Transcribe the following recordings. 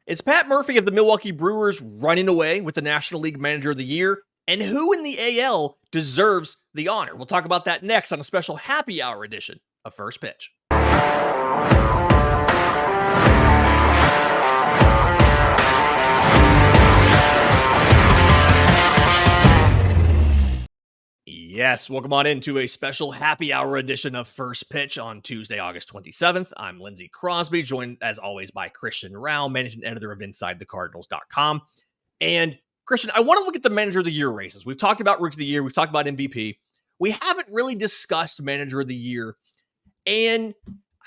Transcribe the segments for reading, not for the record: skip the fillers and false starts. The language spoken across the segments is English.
Is Pat Murphy of the Milwaukee Brewers running away with the National League Manager of the Year? And who in the AL deserves the honor? We'll talk about that next on a special happy hour edition of First Pitch. Yes, welcome on into a special happy hour edition of First Pitch on Tuesday, August 27th. I'm Lindsay Crosby, joined as always by Christian Rauh, managing editor of InsideTheCardinals.com. And Christian, I want to look at the Manager of the Year races. We've talked about Rookie of the Year. We've talked about MVP. We haven't really discussed Manager of the Year. And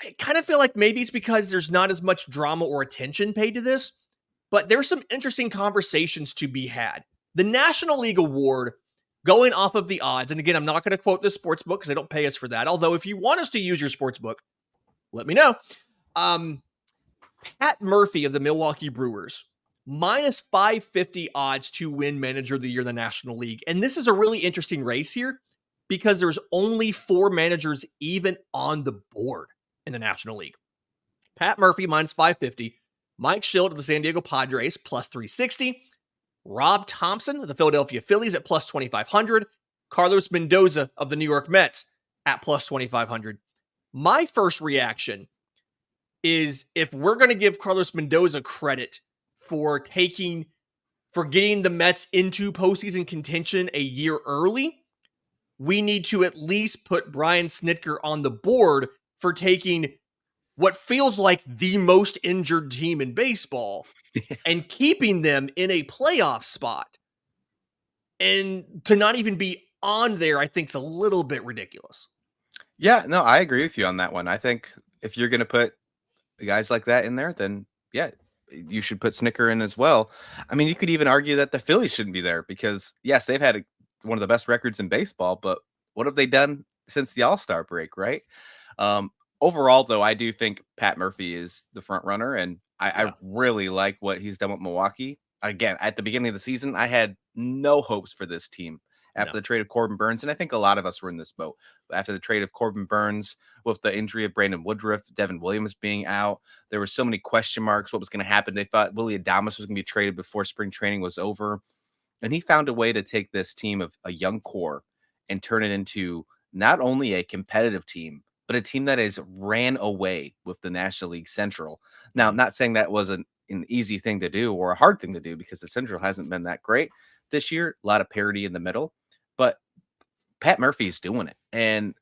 I kind of feel like maybe it's because there's not as much drama or attention paid to this, but there's some interesting conversations to be had. The National League Award, going off of the odds, and again, I'm not going to quote this sports book because they don't pay us for that. Although, if you want us to use your sports book, let me know. Pat Murphy of the Milwaukee Brewers, minus 550 odds to win Manager of the Year in the National League. And this is a really interesting race here because there's only 4 managers even on the board in the National League. Pat Murphy, minus 550. Mike Shildt of the San Diego Padres, plus 360. Rob Thompson of the Philadelphia Phillies at plus 2,500. Carlos Mendoza of the New York Mets at plus 2,500. My first reaction is, if we're going to give Carlos Mendoza credit for getting the Mets into postseason contention a year early, we need to at least put Brian Snitker on the board for taking what feels like the most injured team in baseball and keeping them in a playoff spot. And to not even be on there, I think, is a little bit ridiculous. Yeah, no, I agree with you on that one. I think if you're going to put guys like that in there, then yeah, you should put Snitker in as well. I mean, you could even argue that the Phillies shouldn't be there because, yes, they've had one of the best records in baseball, but what have they done since the All-Star break, right? Overall, though, I do think Pat Murphy is the front runner, and I really like what he's done with Milwaukee. Again, at the beginning of the season, I had no hopes for this team after the trade of Corbin Burns, and I think a lot of us were in this boat. After the trade of Corbin Burns, with the injury of Brandon Woodruff, Devin Williams being out, there were so many question marks. What was going to happen? They thought Willy Adames was going to be traded before spring training was over, and he found a way to take this team of a young core and turn it into not only a competitive team, but a team that has ran away with the National League Central. Now, I'm not saying that was an easy thing to do or a hard thing to do because the Central hasn't been that great this year. A lot of parity in the middle, but Pat Murphy is doing it, and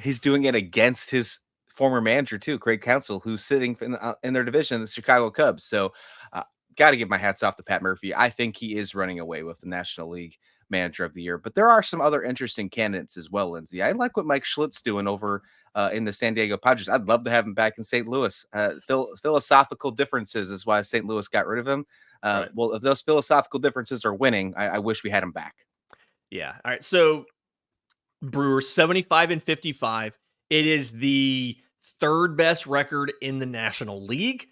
he's doing it against his former manager too, Craig Counsell, who's sitting in their division, the Chicago Cubs. So got to give my hats off to Pat Murphy. I think he is running away with the National League Manager of the Year, but there are some other interesting candidates as well, Lindsay. I like what Mike Shilt's doing over in the San Diego Padres. I'd love to have him back in St. Louis. Philosophical differences is why St. Louis got rid of him. Right. Well, if those philosophical differences are winning, I wish we had him back. Yeah. All right. So Brewers 75-55. It is the third best record in the National League.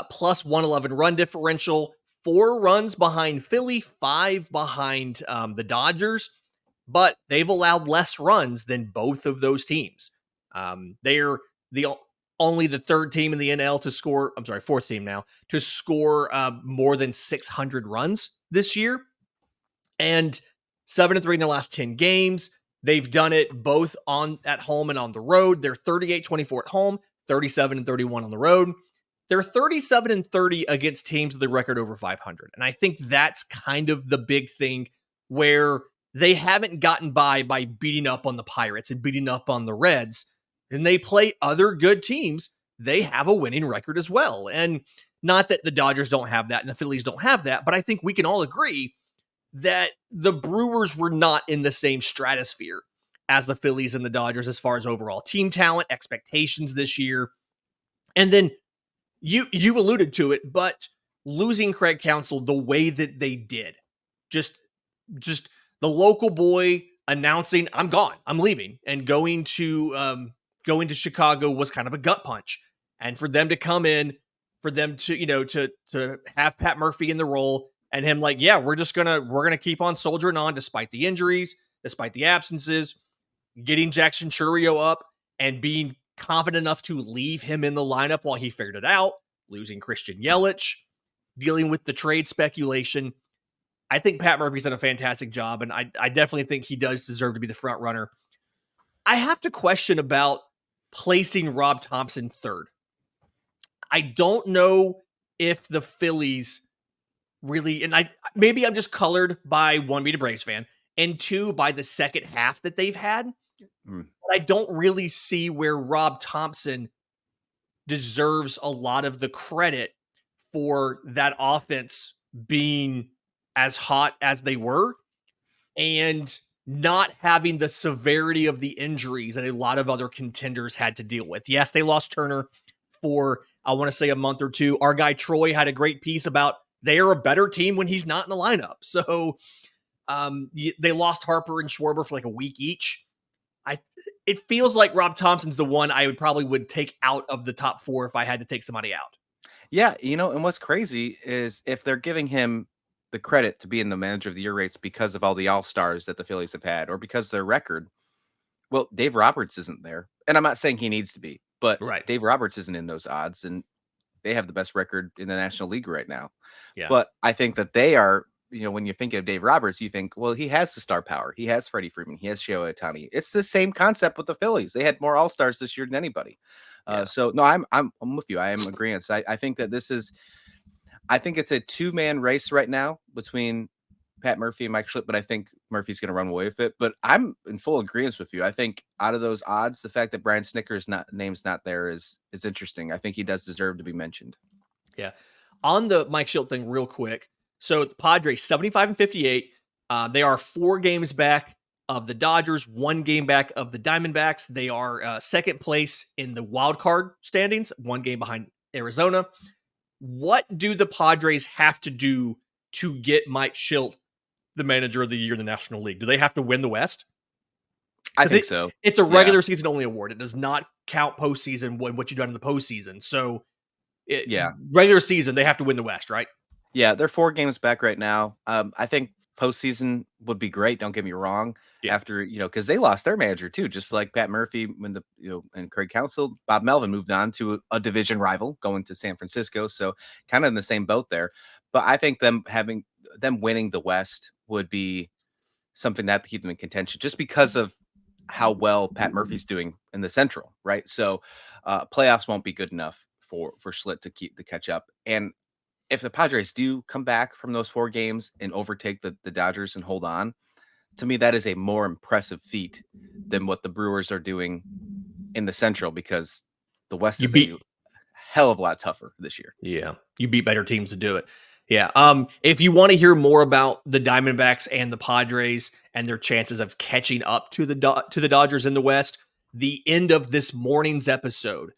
Plus 111 run differential, 4 runs behind Philly, 5 behind the Dodgers, but they've allowed less runs than both of those teams. They're only the third team in the NL to score, fourth team now, to score more than 600 runs this year. And 7-3 in the last 10 games. They've done it both at home and on the road. They're 38-24 at home, 37-31 on the road. They're 37-30 against teams with a record over 500. And I think that's kind of the big thing where they haven't gotten by beating up on the Pirates and beating up on the Reds. And they play other good teams. They have a winning record as well. And not that the Dodgers don't have that and the Phillies don't have that, but I think we can all agree that the Brewers were not in the same stratosphere as the Phillies and the Dodgers as far as overall team talent, expectations this year. And then you alluded to it, but losing Craig Counsell the way that they did, just the local boy announcing, I'm gone, I'm leaving, and going to Chicago was kind of a gut punch. And for them to come in, for them to have Pat Murphy in the role and him like, yeah, we're going to keep on soldiering on despite the injuries, despite the absences, getting Jackson Chourio up and being confident enough to leave him in the lineup while he figured it out. losing Christian Yelich, dealing with the trade speculation. I think Pat Murphy's done a fantastic job, and I definitely think he does deserve to be the front runner. I have to question about placing Rob Thompson third. I don't know if the Phillies really, and maybe I'm just colored by one, being a Braves fan, and two, by the second half that they've had. Mm. But I don't really see where Rob Thompson deserves a lot of the credit for that offense being as hot as they were and not having the severity of the injuries that a lot of other contenders had to deal with. Yes, they lost Turner for, I want to say, a month or two. Our guy Troy had a great piece about they are a better team when he's not in the lineup. So they lost Harper and Schwarber for like a week each. It feels like Rob Thompson's the one I would take out of the top four if I had to take somebody out. Yeah, and what's crazy is if they're giving him the credit to be in the manager of the year race because of all the all-stars that the Phillies have had or because of their record, well, Dave Roberts isn't there. And I'm not saying he needs to be, but Right. Dave Roberts isn't in those odds, and they have the best record in the National League right now. Yeah. But I think that they are, when you think of Dave Roberts, you think, well, he has the star power. He has Freddie Freeman. He has Shohei Ohtani. It's the same concept with the Phillies. They had more all-stars this year than anybody. Yeah. So no, I'm with you. I am agreeing. I think that I think it's a two-man race right now between Pat Murphy and Mike Schlitt, but I think Murphy's going to run away with it. But I'm in full agreement with you. I think out of those odds, the fact that Brian Snitker's name's not there is interesting. I think he does deserve to be mentioned. Yeah. On the Mike Schlitt thing, real quick. So the Padres 75-58. They are 4 games back of the Dodgers, 1 game back of the Diamondbacks. They are second place in the wild card standings, 1 game behind Arizona. What do the Padres have to do to get Mike Schlitt the manager of the year in the National League? Do they have to win the West? I think so. It's a regular season only award. It does not count postseason what you've done in the postseason. So, regular season, they have to win the West, right? Yeah, they're 4 games back right now. I think postseason would be great. Don't get me wrong. Yeah. After because they lost their manager too, just like Pat Murphy when and Craig Counsell, Bob Melvin moved on to a division rival, going to San Francisco. So kind of in the same boat there. But I think them winning the West would be something that to keep them in contention, just because of how well Pat Murphy's doing in the Central, right? So playoffs won't be good enough for Schlitt to catch up. And if the Padres do come back from those 4 games and overtake the Dodgers and hold on, to me, that is a more impressive feat than what the Brewers are doing in the Central, because the West is a hell of a lot tougher this year. Yeah, you beat better teams to do it. Yeah. If you want to hear more about the Diamondbacks and the Padres and their chances of catching up to the Dodgers in the West, the end of this morning's episode,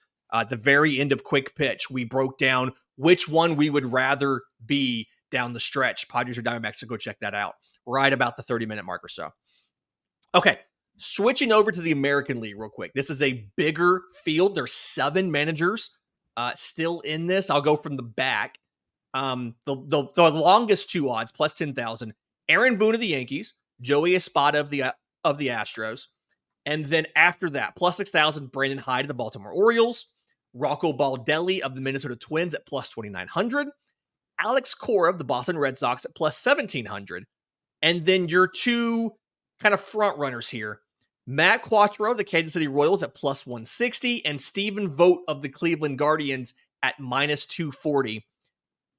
the very end of Quick Pitch, we broke down which one we would rather be down the stretch, Padres or Diamondbacks. So go check that out right about the 30-minute mark or so. Okay, switching over to the American League real quick. This is a bigger field. There's 7 managers still in this. I'll go from the back. The longest 2 odds, plus 10,000. Aaron Boone of the Yankees, Joey Espada of the Astros, and then after that, plus 6,000, Brandon Hyde of the Baltimore Orioles, Rocco Baldelli of the Minnesota Twins at plus 2,900, Alex Cora of the Boston Red Sox at plus 1,700, and then your 2 kind of front runners here, Matt Quattro of the Kansas City Royals at plus 160, and Stephen Vogt of the Cleveland Guardians at minus 240.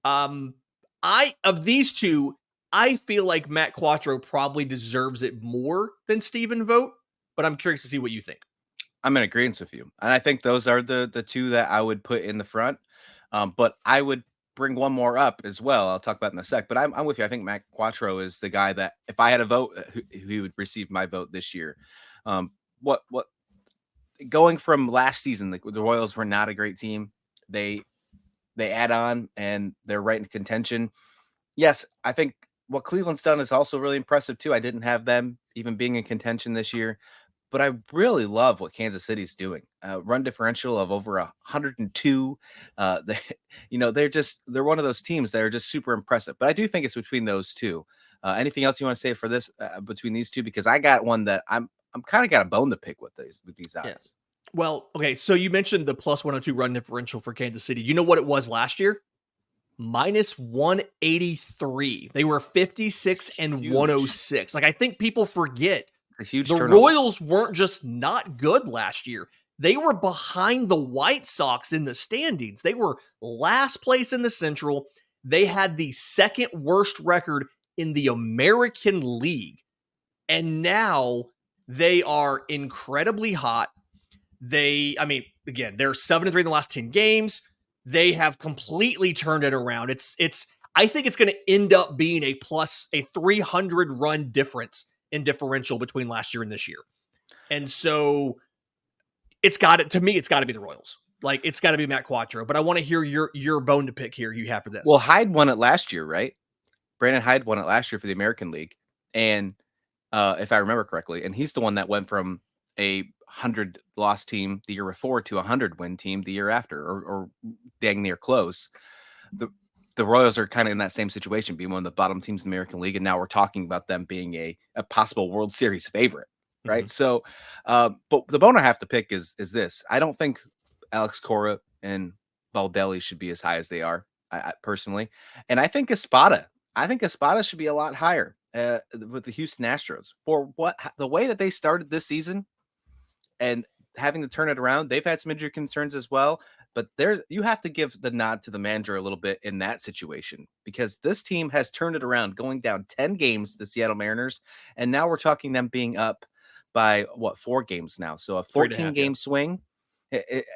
Of these 2, I feel like Matt Quattro probably deserves it more than Stephen Vogt, but I'm curious to see what you think. I'm in agreement with you, and I think those are the 2 that I would put in the front. But I would bring one more up as well. I'll talk about it in a sec. But I'm with you. I think Matt Quattro is the guy that, if I had a vote, he would receive my vote this year. What going from last season, the Royals were not a great team. They add on and they're right in contention. Yes, I think what Cleveland's done is also really impressive too. I didn't have them even being in contention this year, but I really love what Kansas City's doing. Run differential of over 102. They're one of those teams that are just super impressive. But I do think it's between those 2. Anything else you want to say for this between these 2? Because I got one that I'm kind of got a bone to pick with these odds. Well, okay, so you mentioned the plus 102 run differential for Kansas City. You know what it was last year? Minus 183. They were 56 and Huge. 106. Like, I think people forget A huge the turnover. Royals weren't just not good last year. They were behind the White Sox in the standings. They were last place in the Central. They had the second worst record in the American League. And now they are incredibly hot. Again, they're 7-3 in the last 10 games. They have completely turned it around. I think it's going to end up being a 300 run difference in differential between last year and this year. And so it's got to be the Royals. Like, it's got to be Matt Quattro, but I want to hear your bone to pick here you have for this. Well, Hyde won it last year, right? Brandon Hyde won it last year for the American League. And if I remember correctly, and he's the one that went from a 100 loss team the year before to a 100 win team the year after, or dang near close. The Royals are kind of in that same situation, being one of the bottom teams in the American League, and now we're talking about them being a possible World Series favorite, right? Mhm. So, but the bone I have to pick is this. I don't think Alex Cora and Baldelli should be as high as they are, I personally, and I think Espada should be a lot higher with the Houston Astros for the way that they started this season and having to turn it around. They've had some injury concerns as well, but you have to give the nod to the manager a little bit in that situation, because this team has turned it around, going down 10 games, the Seattle Mariners, and now we're talking them being up by 4 games now. So a 14 game swing.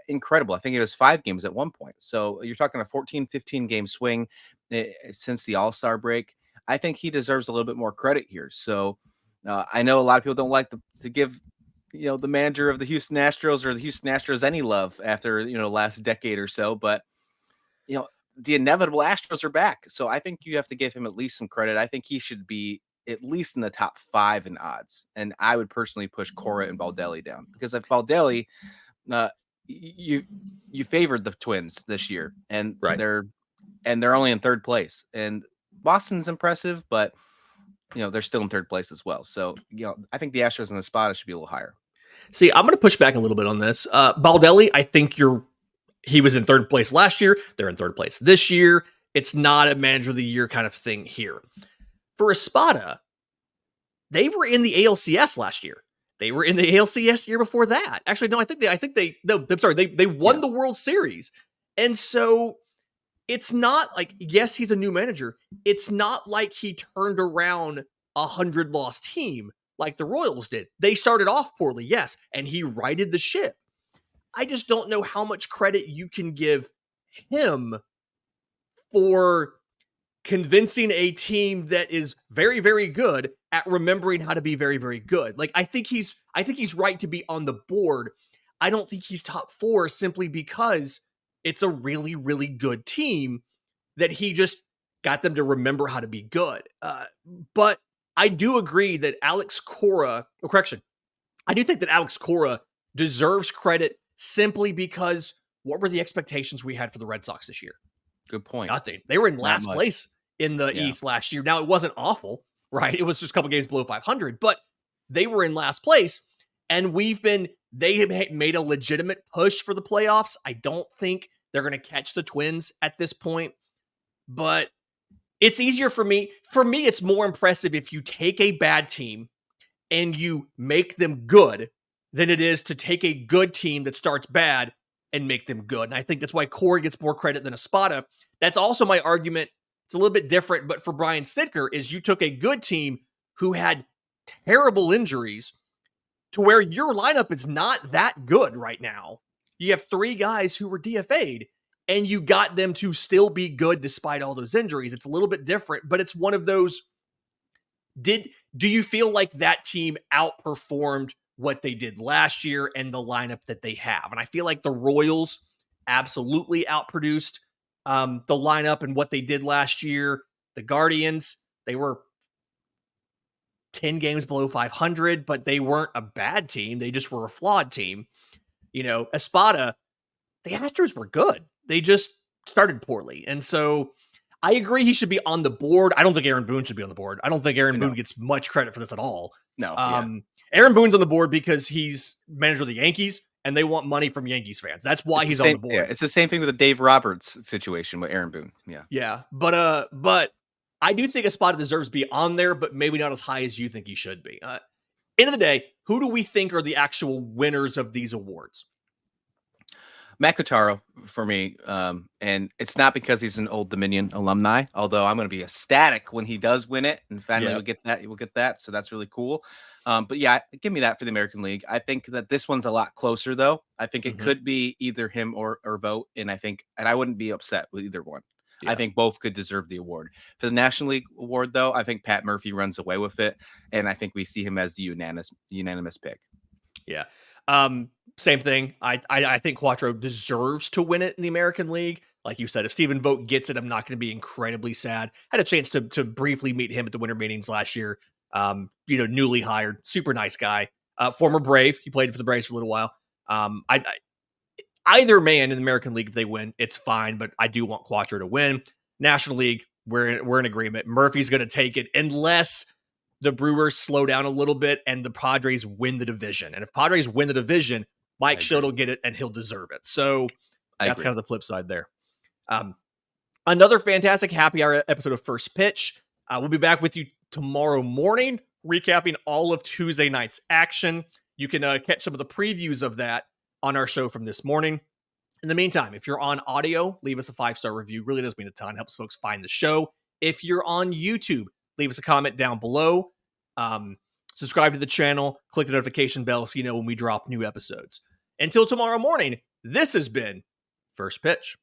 Incredible. I think it was 5 games at one point. So you're talking a 14, 15 game swing since the All-Star break. I think he deserves a little bit more credit here. So I know a lot of people don't like to give the manager of the Houston Astros or the Houston Astros any love after last decade or so, but the inevitable Astros are back. So I think you have to give him at least some credit. I think he should be at least in the top 5 in odds, and I would personally push Cora and Baldelli down, because if Baldelli, you favored the Twins this year, and Right. they're only in 3rd place, and Boston's impressive, but they're still in 3rd place as well. So I think the Astros and the Espada should be a little higher. See, I'm going to push back a little bit on this. Baldelli, I think he was in 3rd place last year. They're in 3rd place this year. It's not a manager of the year kind of thing here. For Espada, they were in the ALCS last year. They were in the ALCS year before that. Actually, no, they won the World Series. And so it's not like, yes, he's a new manager. It's not like he turned around a 100-loss team like the Royals did. They started off poorly, yes, and he righted the ship. I just don't know how much credit you can give him for convincing a team that is very, very good at remembering how to be very, very good. Like, I think he's right to be on the board. I don't think he's top 4 simply because it's a really, really good team that he just got them to remember how to be good. But I do agree that I do think that Alex Cora deserves credit simply because what were the expectations we had for the Red Sox this year? Good point. Nothing. They were in last place in the East last year. Now, it wasn't awful, right? It was just a couple games below 500, but they were in last place, and they have made a legitimate push for the playoffs. I don't think they're going to catch the Twins at this point, but it's easier for me. For me, it's more impressive if you take a bad team and you make them good than it is to take a good team that starts bad and make them good. And I think that's why Corey gets more credit than Espada. That's also my argument. It's a little bit different, but for Brian Snitker, is you took a good team who had terrible injuries to where your lineup is not that good right now. You have 3 guys who were DFA'd, and you got them to still be good despite all those injuries. It's a little bit different, but it's one of those, do you feel like that team outperformed what they did last year and the lineup that they have? And I feel like the Royals absolutely outproduced the lineup and what they did last year. The Guardians, they were 10 games below 500, but they weren't a bad team. They just were a flawed team. Espada, the Astros were good. They just started poorly. And so I agree he should be on the board. I don't think Aaron Boone should be on the board. I don't think Aaron Boone gets much credit for this at all. No. Aaron Boone's on the board because he's manager of the Yankees, and they want money from Yankees fans. That's why It's the he's on the same. Yeah, board. it's the same thing with the Dave Roberts situation with Aaron Boone. Yeah. Yeah, but I do think Espada deserves to be on there, but maybe not as high as you think he should be. End of the day, who do we think are the actual winners of these awards? Matt Cotaro for me, and it's not because he's an Old Dominion alumni, although I'm going to be ecstatic when he does win it, and finally Yep. we'll get that, so that's really cool. But yeah, give me that for the American League. I think that this one's a lot closer, though. I think it Mhm. could be either him or Vogt, and I wouldn't be upset with either one. I Yeah. think both could deserve the award. For the National League award, though, I think Pat Murphy runs away with it, and I think we see him as the unanimous pick. Yeah. Same thing. I think Quattro deserves to win it in the American League. Like you said, if Stephen Vogt gets it, I'm not going to be incredibly sad. I had a chance to briefly meet him at the winter meetings last year. Newly hired, super nice guy, former Brave. He played for the Braves for a little while. Either man in the American League, if they win, it's fine. But I do want Quattro to win. National League, we're in agreement. Murphy's going to take it unless the Brewers slow down a little bit and the Padres win the division. And if Padres win the division, Mike Schitt will get it and he'll deserve it. So I that's agree. kind of the flip side there. Another fantastic happy hour episode of First Pitch. We'll be back with you tomorrow morning, recapping all of Tuesday night's action. You can catch some of the previews of that on our show from this morning. In the meantime, if you're on audio, leave us a 5-star review. Really does mean a ton. Helps folks find the show. If you're on YouTube, leave us a comment down below. Subscribe to the channel. Click the notification bell so you know when we drop new episodes. Until tomorrow morning, this has been First Pitch.